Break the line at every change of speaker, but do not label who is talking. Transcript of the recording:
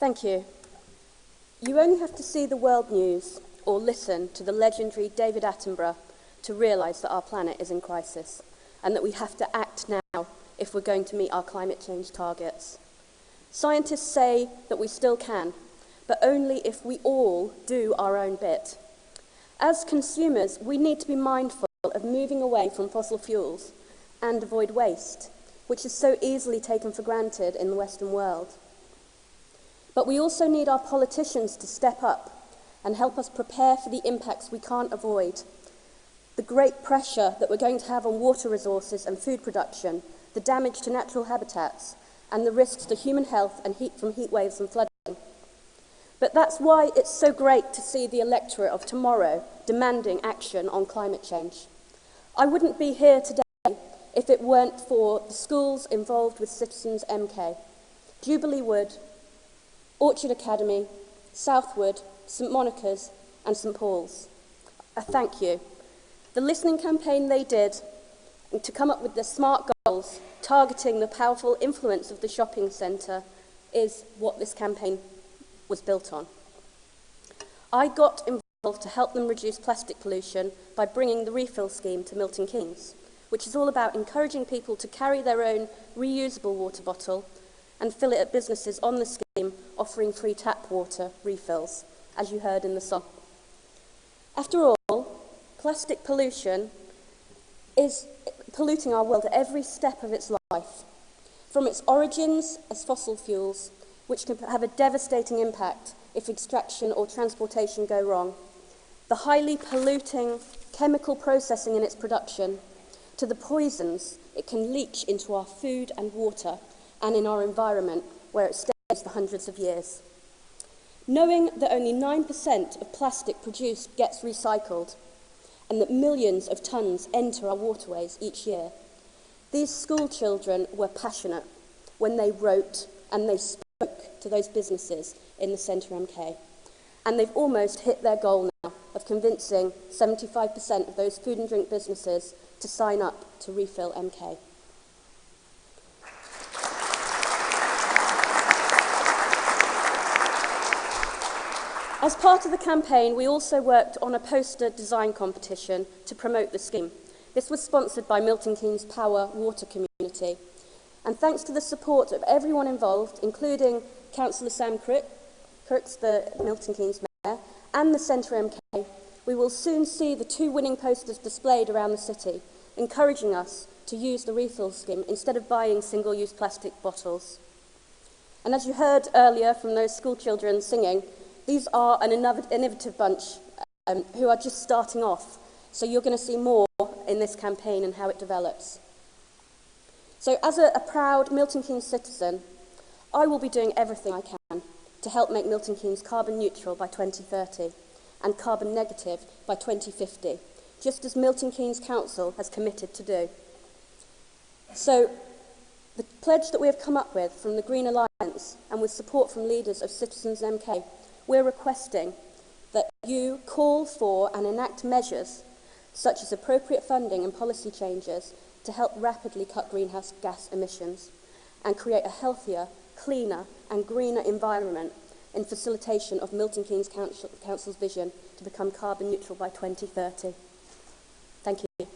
Thank you. You only have to see the world news or listen to the legendary David Attenborough to realise that our planet is in crisis and that we have to act now if we're going to meet our climate change targets. Scientists say that we still can, but only if we all do our own bit. As consumers, we need to be mindful of moving away from fossil fuels and avoid waste, which is so easily taken for granted in the Western world. But we also need our politicians to step up and help us prepare for the impacts we can't avoid. The great pressure that we're going to have on water resources and food production, the damage to natural habitats, and the risks to human health and heat from heat waves and flooding. But that's why it's so great to see the electorate of tomorrow demanding action on climate change. I wouldn't be here today if it weren't for the schools involved with Citizens MK. Jubilee Wood, Orchard Academy, Southwood, St Monica's and St Paul's. I thank you. The listening campaign they did to come up with the smart goals targeting the powerful influence of the shopping centre is what this campaign was built on. I got involved to help them reduce plastic pollution by bringing the refill scheme to Milton Keynes, which is all about encouraging people to carry their own reusable water bottle and fill it at businesses on the scheme offering free tap water refills, as you heard in the song. After all, plastic pollution is polluting our world at every step of its life, from its origins as fossil fuels, which can have a devastating impact if extraction or transportation go wrong, the highly polluting chemical processing in its production, to the poisons it can leach into our food and water and in our environment where it stays for hundreds of years. Knowing that only 9% of plastic produced gets recycled and that millions of tonnes enter our waterways each year, these school children were passionate when they wrote and they spoke to those businesses in the Centre MK. And they've almost hit their goal now of convincing 75% of those food and drink businesses to sign up to Refill MK. As part of the campaign, we also worked on a poster design competition to promote the scheme. This was sponsored by Milton Keynes Power Water Community. And thanks to the support of everyone involved, including Councillor Sam Crooks, the Milton Keynes Mayor, and the Centre MK, we will soon see the 2 winning posters displayed around the city, encouraging us to use the refill scheme instead of buying single-use plastic bottles. And as you heard earlier from those school children singing, these are an innovative bunch who are just starting off, so you're going to see more in this campaign and how it develops. So as a proud Milton Keynes citizen, I will be doing everything I can to help make Milton Keynes carbon neutral by 2030 and carbon negative by 2050, just as Milton Keynes Council has committed to do. So the pledge that we have come up with from the Green Alliance and with support from leaders of Citizens MK, we're requesting that you call for and enact measures such as appropriate funding and policy changes to help rapidly cut greenhouse gas emissions and create a healthier, cleaner and greener environment in facilitation of Milton Keynes Council's vision to become carbon neutral by 2030. Thank you.